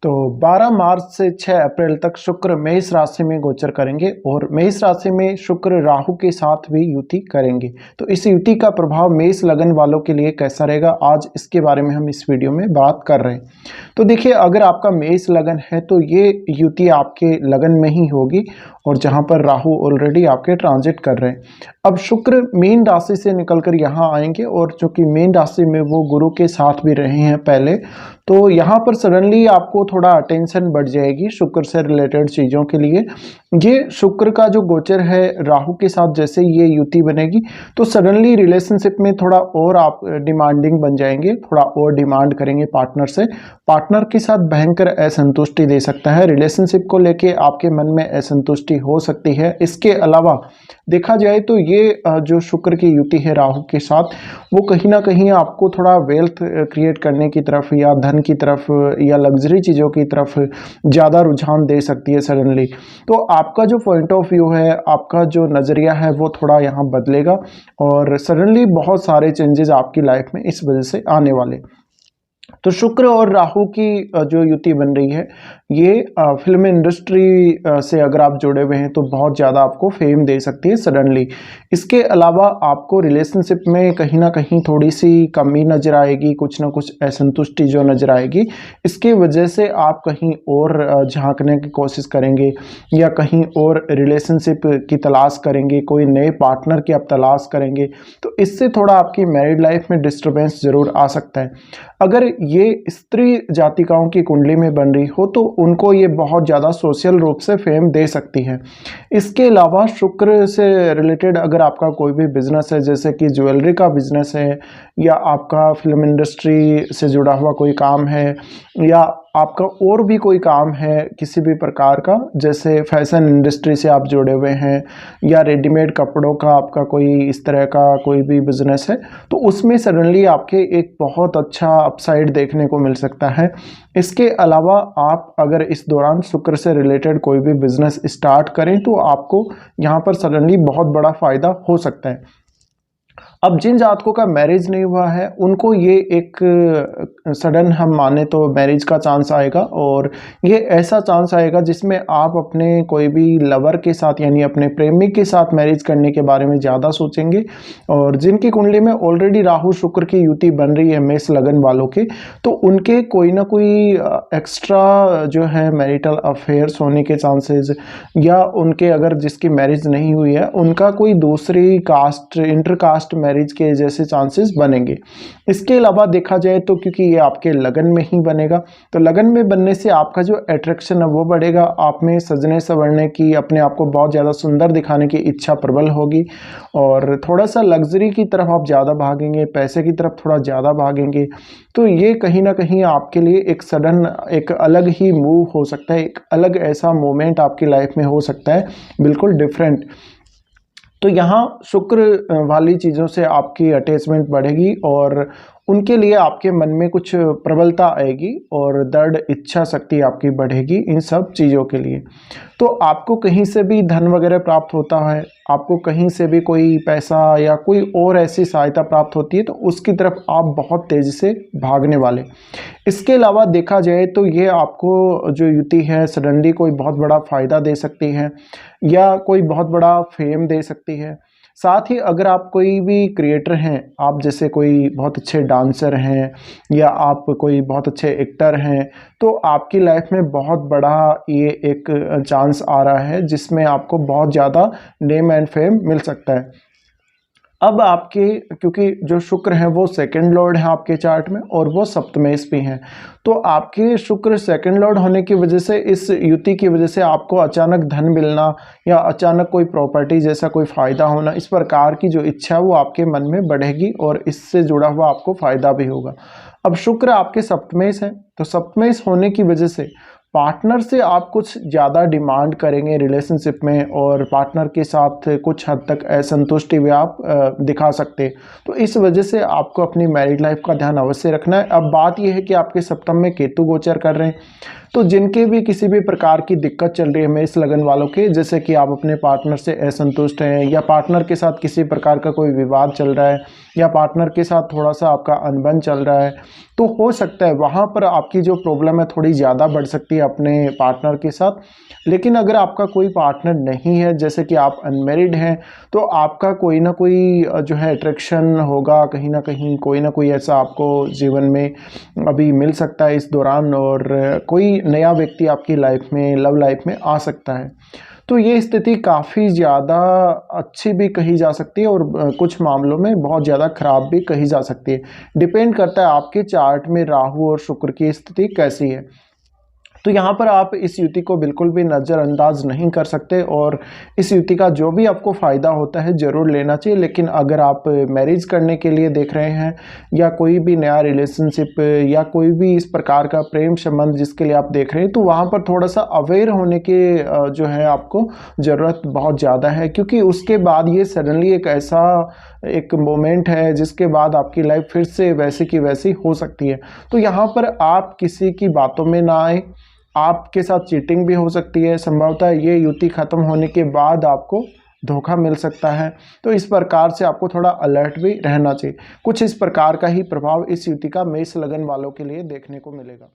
तो 12 मार्च से 6 अप्रैल तक शुक्र मेष राशि में गोचर करेंगे और मेष राशि में शुक्र राहु के साथ भी युति करेंगे। तो इस युति का प्रभाव मेष लगन वालों के लिए कैसा रहेगा, आज इसके बारे में हम इस वीडियो में बात कर रहे हैं। तो देखिए, अगर आपका मेष लगन है तो ये युति आपके लगन में ही होगी और जहां पर राहु ऑलरेडी आपके ट्रांजिट कर रहे हैं। अब शुक्र मीन राशि से निकलकर यहाँ आएंगे और चूंकि मीन राशि में वो गुरु के साथ भी रहे हैं पहले, तो यहाँ पर सडनली आपको थोड़ा अटेंशन बढ़ जाएगी शुक्र से रिलेटेड चीज़ों के लिए। ये शुक्र का जो गोचर है राहु के साथ, जैसे ये युति बनेगी तो सडनली रिलेशनशिप में थोड़ा और आप डिमांडिंग बन जाएंगे, थोड़ा और डिमांड करेंगे पार्टनर से। पार्टनर के साथ भयंकर असंतुष्टि दे सकता है, रिलेशनशिप को लेके आपके मन में असंतुष्टि हो सकती है। इसके अलावा देखा जाए तो ये जो शुक्र की युति है राहु के साथ, वो कहीं ना कहीं आपको थोड़ा वेल्थ क्रिएट करने की तरफ या धन की तरफ या लग्जरी चीज़ों की तरफ ज़्यादा रुझान दे सकती है सडनली। तो आपका जो पॉइंट ऑफ व्यू है, आपका जो नज़रिया है, वो थोड़ा यहाँ बदलेगा और सडनली बहुत सारे चेंजेस आपकी लाइफ में इस वजह से आने वाले। तो शुक्र और राहु की जो युति बन रही है, ये फिल्म इंडस्ट्री से अगर आप जुड़े हुए हैं तो बहुत ज़्यादा आपको फेम दे सकती है सडनली। इसके अलावा आपको रिलेशनशिप में कहीं ना कहीं थोड़ी सी कमी नज़र आएगी, कुछ ना कुछ असंतुष्टि जो नज़र आएगी। इसकी वजह से आप कहीं और झांकने की कोशिश करेंगे या कहीं और रिलेशनशिप की तलाश करेंगे, कोई नए पार्टनर की आप तलाश करेंगे। तो इससे थोड़ा आपकी मैरिड लाइफ में डिस्टर्बेंस ज़रूर आ सकता है। अगर ये स्त्री जातिकाओं की कुंडली में बन रही हो तो उनको ये बहुत ज़्यादा सोशल रूप से फेम दे सकती है। इसके अलावा शुक्र से रिलेटेड अगर आपका कोई भी बिजनेस है, जैसे कि ज्वेलरी का बिजनेस है या आपका फिल्म इंडस्ट्री से जुड़ा हुआ कोई काम है या आपका और भी कोई काम है किसी भी प्रकार का, जैसे फैशन इंडस्ट्री से आप जुड़े हुए हैं या रेडीमेड कपड़ों का आपका कोई इस तरह का कोई भी बिजनेस है, तो उसमें सडनली आपके एक बहुत अच्छा अपसाइड देखने को मिल सकता है। इसके अलावा आप अगर इस दौरान शुक्र से रिलेटेड कोई भी बिजनेस स्टार्ट करें तो आपको यहाँ पर सडनली बहुत बड़ा फायदा हो सकता है। अब जिन जातकों का मैरिज नहीं हुआ है उनको ये एक सडन हम माने तो मैरिज का चांस आएगा और ये ऐसा चांस आएगा जिसमें आप अपने कोई भी लवर के साथ यानी अपने प्रेमी के साथ मैरिज करने के बारे में ज़्यादा सोचेंगे। और जिनकी कुंडली में ऑलरेडी राहु शुक्र की युति बन रही है मेष लगन वालों के, तो उनके कोई ना कोई एक्स्ट्रा जो है मैरिटल अफेयर्स होने के चांसेस, या उनके अगर जिसकी मैरिज नहीं हुई है उनका कोई दूसरी कास्ट इंटरकास्ट मैरिज के जैसे चांसेस बनेंगे। इसके अलावा देखा जाए तो क्योंकि ये आपके लगन में ही बनेगा, तो लगन में बनने से आपका जो अट्रैक्शन है वो बढ़ेगा, आप में सजने संवरने की, अपने आप को बहुत ज़्यादा सुंदर दिखाने की इच्छा प्रबल होगी और थोड़ा सा लग्जरी की तरफ आप ज़्यादा भागेंगे, पैसे की तरफ थोड़ा ज़्यादा भागेंगे। तो ये कहीं ना कहीं आपके लिए एक सडन एक अलग ही मूव हो सकता है, एक अलग ऐसा मोमेंट आपकी लाइफ में हो सकता है, बिल्कुल डिफरेंट। तो यहाँ शुक्र वाली चीज़ों से आपकी अटैचमेंट बढ़ेगी और उनके लिए आपके मन में कुछ प्रबलता आएगी और दृढ़ इच्छा शक्ति आपकी बढ़ेगी इन सब चीज़ों के लिए। तो आपको कहीं से भी धन वगैरह प्राप्त होता है, आपको कहीं से भी कोई पैसा या कोई और ऐसी सहायता प्राप्त होती है तो उसकी तरफ आप बहुत तेज़ी से भागने वाले। इसके अलावा देखा जाए तो ये आपको जो युति है सडनली कोई बहुत बड़ा फ़ायदा दे सकती है या कोई बहुत बड़ा फेम दे सकती है। साथ ही अगर आप कोई भी क्रिएटर हैं, आप जैसे कोई बहुत अच्छे डांसर हैं या आप कोई बहुत अच्छे एक्टर हैं, तो आपकी लाइफ में बहुत बड़ा ये एक चांस आ रहा है जिसमें आपको बहुत ज़्यादा नेम एंड फेम मिल सकता है। अब आपके क्योंकि जो शुक्र है वो सेकंड लॉर्ड है आपके चार्ट में और वो सप्तमेश भी हैं, तो आपके शुक्र सेकंड लॉर्ड होने की वजह से इस युति की वजह से आपको अचानक धन मिलना या अचानक कोई प्रॉपर्टी जैसा कोई फ़ायदा होना, इस प्रकार की जो इच्छा है वो आपके मन में बढ़ेगी और इससे जुड़ा हुआ आपको फ़ायदा भी होगा। अब शुक्र आपके सप्तमेश है, तो सप्तमेश होने की वजह से पार्टनर से आप कुछ ज़्यादा डिमांड करेंगे रिलेशनशिप में और पार्टनर के साथ कुछ हद तक असंतुष्टि भी आप दिखा सकते हैं। तो इस वजह से आपको अपनी मैरिड लाइफ का ध्यान अवश्य रखना है। अब बात यह है कि आपके सप्तम में केतु गोचर कर रहे हैं, तो जिनके भी किसी भी प्रकार की दिक्कत चल रही है मेष लगन वालों के, जैसे कि आप अपने पार्टनर से असंतुष्ट हैं या पार्टनर के साथ किसी प्रकार का कोई विवाद चल रहा है या पार्टनर के साथ थोड़ा सा आपका अनबन चल रहा है, तो हो सकता है वहाँ पर आपकी जो प्रॉब्लम है थोड़ी ज़्यादा बढ़ सकती है अपने पार्टनर के साथ। लेकिन अगर आपका कोई पार्टनर नहीं है, जैसे कि आप अनमेरिड हैं, तो आपका कोई ना कोई जो है अट्रैक्शन होगा, कहीं ना कोई ऐसा आपको जीवन में अभी मिल सकता है इस दौरान, और कोई नया व्यक्ति आपकी लाइफ में, लव लाइफ में आ सकता है। तो ये स्थिति काफ़ी ज़्यादा अच्छी भी कही जा सकती है और कुछ मामलों में बहुत ज़्यादा खराब भी कही जा सकती है। डिपेंड करता है आपके चार्ट में राहु और शुक्र की स्थिति कैसी है। तो यहाँ पर आप इस युति को बिल्कुल भी नज़रअंदाज नहीं कर सकते और इस युति का जो भी आपको फ़ायदा होता है ज़रूर लेना चाहिए। लेकिन अगर आप मैरिज करने के लिए देख रहे हैं या कोई भी नया रिलेशनशिप या कोई भी इस प्रकार का प्रेम संबंध जिसके लिए आप देख रहे हैं, तो वहाँ पर थोड़ा सा अवेयर होने के जो है आपको ज़रूरत बहुत ज़्यादा है, क्योंकि उसके बाद ये सडनली एक ऐसा एक मोमेंट है जिसके बाद आपकी लाइफ फिर से वैसी की वैसी हो सकती है। तो यहाँ पर आप किसी की बातों में ना आए, आपके साथ चीटिंग भी हो सकती है, संभवतः ये युति खत्म होने के बाद आपको धोखा मिल सकता है। तो इस प्रकार से आपको थोड़ा अलर्ट भी रहना चाहिए। कुछ इस प्रकार का ही प्रभाव इस युति का मेष लगन वालों के लिए देखने को मिलेगा।